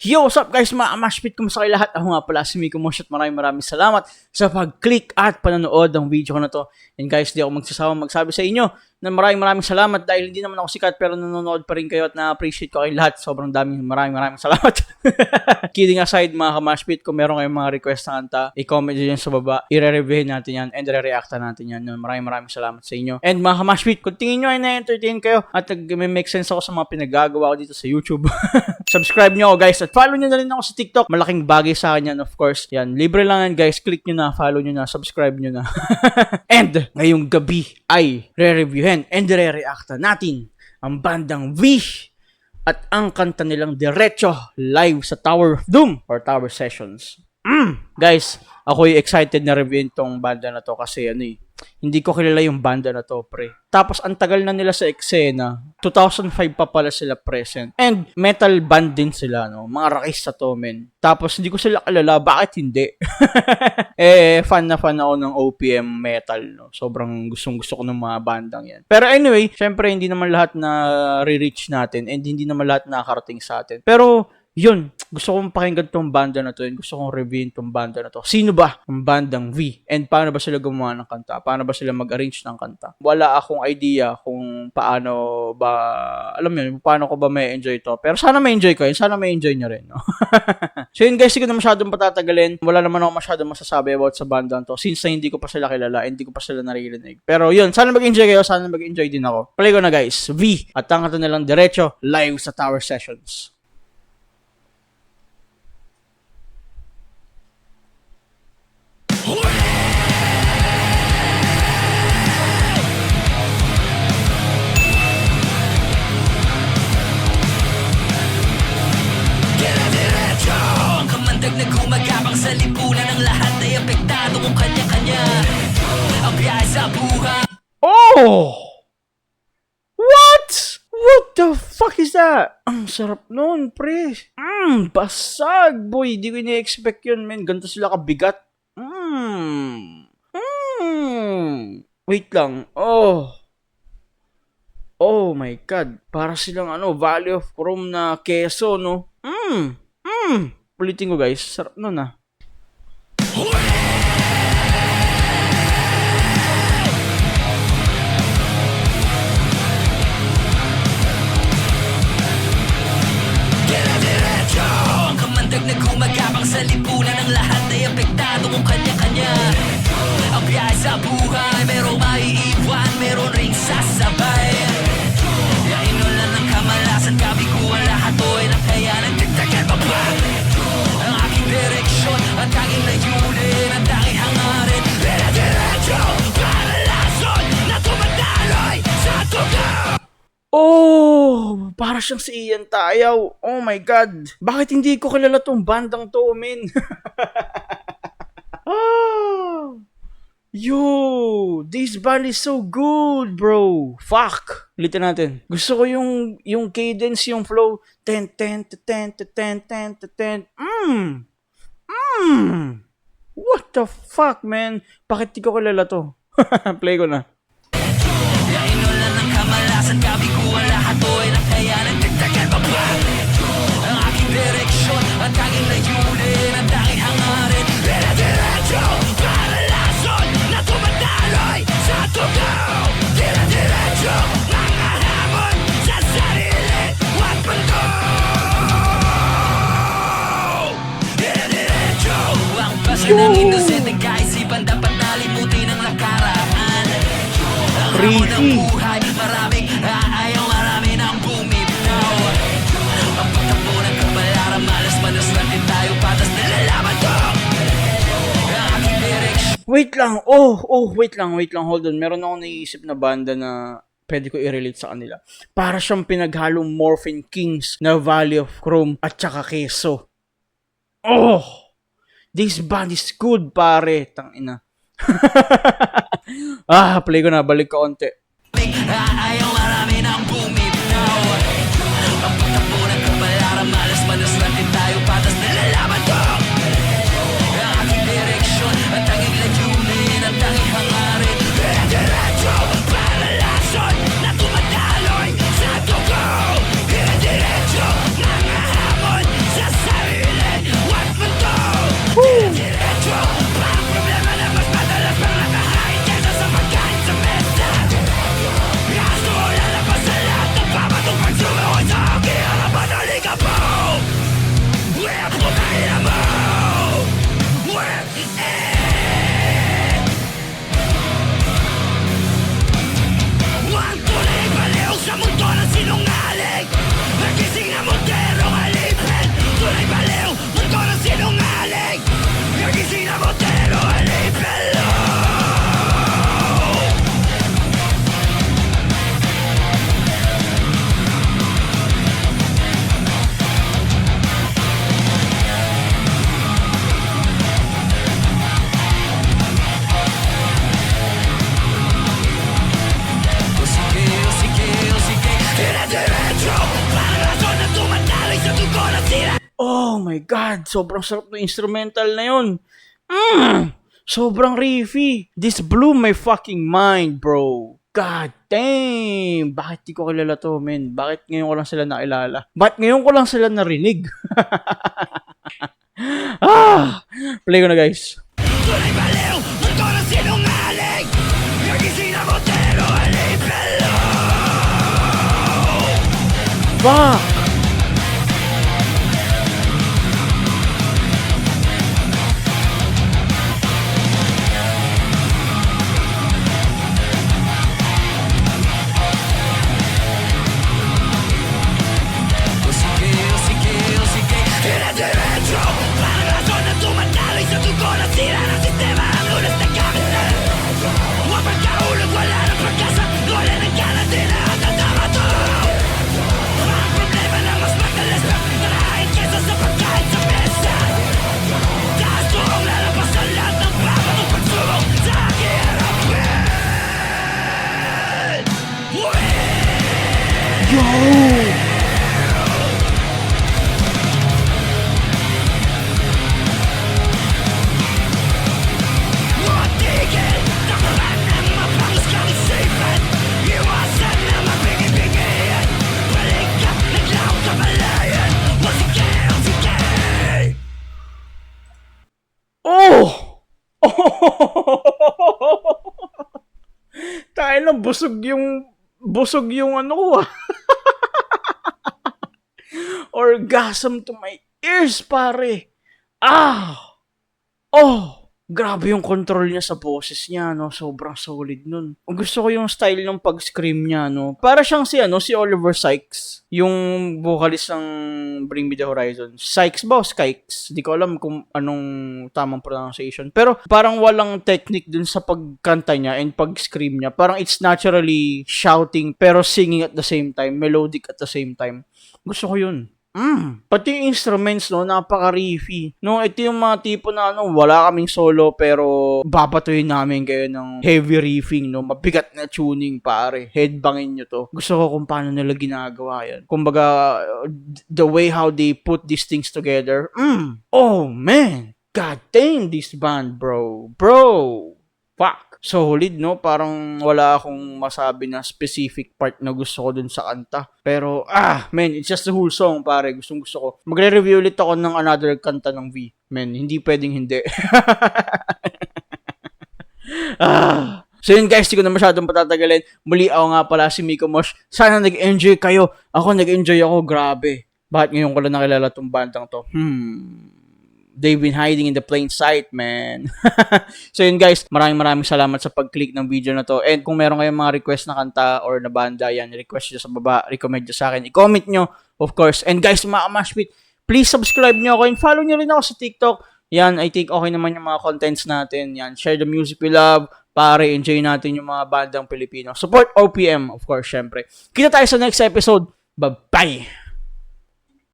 Yo, what's up guys mga Amashpit? Kumusta kayo lahat? Ako nga pala si Miko Mosh at maraming salamat sa pag-click at panonood ng video ko na to. And guys, di ako magsasawang magsabi sa inyo na maraming salamat dahil hindi naman ako sikat pero nanonood pa rin kayo at na-appreciate ko kayong lahat. Sobrang maraming salamat. Kidding aside mga Kamashpit, kung meron kayong mga request na kanta, i-comment nyo dyan sa baba. I-reviewin natin yan and i-reacta natin yan. Maraming salamat sa inyo. And mga Kamashpit, kung tingin nyo ay na-entertain kayo at nag-make sense ako sa mga pinagagawa ko dito sa YouTube, subscribe nyo ako guys at follow nyo na rin ako sa TikTok. Malaking bagay sa akin yan, of course. Yan, libre lang yan guys. Click nyo na, follow nyo na, subscribe nyo na. And ngayong gabi ay re-reviewin and re-reacta natin ang bandang Wish at ang kanta nilang Diretso live sa Tower of Doom or Tower Sessions. Guys, ako'y excited na reviewin tong banda na to kasi hindi ko kilala yung banda na to, pre. Tapos, ang tagal na nila sa eksena. 2005 pa pala sila present. And, metal band din sila, no? Mga rockista to, men. Tapos, hindi ko sila kilala. Bakit hindi? Fan ako ng OPM metal, no? Sobrang gustong-gusto ko ng mga bandang yan. Pero anyway, syempre, hindi naman lahat na re-reach natin and hindi naman lahat nakakarating sa atin. Pero, yun, gusto kong pakinggan tong banda na to and gusto kong reviewin tong banda na to. Sino ba ang bandang V? And paano ba sila gumawa ng kanta? Paano ba sila mag-arrange ng kanta? Wala akong idea kung paano ba, alam mo paano ko ba may enjoy to. Pero sana may enjoy ko yun. Sana may enjoy nyo rin, no? So yun guys, hindi ko na masyadong patatagalin. Wala naman ako masyadong masasabi about sa bandang to since na hindi ko pa sila kilala, hindi ko pa sila naririnig. Pero yun, sana mag-enjoy kayo, sana mag-enjoy din ako. Play ko na guys, V at ang kanta nilang Diretso live sa Tower Sessions. Nagkumagapang sa lipunan ng lahat ay apektado kung kanya-kanya ang biyahe sa buhay. Oh! What? What the fuck is that? Ang sarap nun, pre. Basag, boy. Di ko ini-expect yun, men. Ganito sila kabigat. Wait lang. Oh my God. Para silang Valley of Chrome na keso, no? Ulitin ko guys, sarap nun Diretso ang kamandag na gumagapang sa lipunan ng lahat ay apektado kung kanya-kanya ang biyahe sa buhay. Merong maiiwan, meron ring sasabay. Inulan ng kamalasan, kabiguan lahat o ay nakayanan. Tagtagal pa ba? Ang aking direksyon, ang tanging layunin, ang tanging hangarin. Diretso, paralason na tumataloy sa tugaw. Oh, para siyang si Ian Tayaw. Oh my God. Bakit hindi ko kilala tong bandang to, men? Yo, this band is so good, bro. Fuck. Ulitin natin. Gusto ko yung cadence, yung flow. Ten. What the fuck, man? Bakit di ko kilala to? Play ko na. Inulan ng kamalasan, kabiguan lahat o ay nakayanan. Tagtagal pa ba? Ang aking direksyon, ang tanging layunin, ang tanging hangarin. Diretso, paralason na tumataloy sa tugaw. Diretso, mga hamon sa sarili, huwag mundo. Diretso, ang basa ng inosente kaisipan dapat nalimutin ang nakaraan. Ang hamon ng buhay, maraming aayaw, marami nang bumitaw. Ang pagtakbo ng kabalaran, malas natin tayo, patas nilalaman ko. Ang aking direksyon. Wait lang. Hold on. Meron akong naisip na banda na pwede ko i-relate sa kanila. Para siyang pinaghalong Morphine Kings na Valley of Chrome at saka Keso. Oh! This band is good, pare. Tangina. Play ko na. Balik ka onte. Ayaw, marami nang bumitaw. Ang pagtakbo ng kabalaran, malas natin tayo, patas nilalaman ko. Ang aking direksyon, ang tanging layunin, ang tanging hangarin. Diretso, paralason na tumataloy sa tugaw. Diretso, mga hamon sa Oh my God, sobrang sarap ng instrumental na yun. Sobrang riffy. This blew my fucking mind, bro. God damn! Bakit di ko kilala to, men? Bakit ngayon ko lang sila nakilala? Bakit ngayon ko lang sila narinig? Play ko na, guys. Tunay baliw, mundo na sinungaling. Nagising ako pero alay pelo. Fuck! O sige, dire-diretso. Parang rason na tumataloy sa dugo na sira ng sistema. Ang ulas na kamera. Huwag pagkaulog, wala ng pagkasa. Wala ng gana, di na ang tatama to. Mga problema na mas madalas na narahin kesa sa pagkain sa mesa. Taas tuong lalabas sa lahat ng baba ng pagsubok sa aking harapin. Yo! Huwag tigil, takuran ng mapangos kang isipan. Iwasan na mapigil-pigil. Balik ka, naglaw ka malayan. O sige, Oh! Tayo lang, busog yung ano ko Orgasm to my ears, pare. Grabe yung control niya sa boses niya, no? Sobrang solid nun. Gusto ko yung style ng pag-scream niya, no? Para siyang si Oliver Sykes. Yung vocalist ng Bring Me The Horizon. Sykes ba o Skykes? Di ko alam kung anong tamang pronunciation. Pero parang walang technique dun sa pagkanta niya and pag-scream niya. Parang it's naturally shouting pero singing at the same time. Melodic at the same time. Gusto ko yun. Pati yung instruments, no, napaka-riffy. No, ito yung mga tipo na, wala kaming solo, pero babatuhin namin kayo ng heavy riffing, no, mabigat na tuning, pare. Headbangin nyo to. Gusto ko kung paano nila ginagawa yan. Kumbaga, the way how they put these things together. Oh, man. God dang this band, bro. Fuck. Solid, no? Parang wala akong masabi na specific part na gusto ko dun sa kanta. Pero, man, it's just the whole song, pare. Gusto ko. Magre-review ulit ako ng another kanta ng V. Man, hindi pwedeng hindi. So yun guys, di ko na masyadong patatagalin. Muli ako nga pala si Miko Mosh. Sana nag-enjoy kayo. Ako nag-enjoy ako, grabe. Bakit ngayon ko lang nakilala tong bandang to? They've been hiding in the plain sight, man. So yun guys, maraming salamat sa pag-click ng video na to. And kung meron kayong mga request na kanta or na banda, yan, request nyo sa baba, recommend nyo sa akin, i-comment nyo, of course. And guys, mga Mashpit, please subscribe nyo ako and follow nyo rin ako sa TikTok. Yan, I think okay naman yung mga contents natin. Yan, share the music we love. Pare, enjoy natin yung mga bandang Pilipino. Support OPM, of course, syempre. Kita tayo sa next episode. Bye-bye!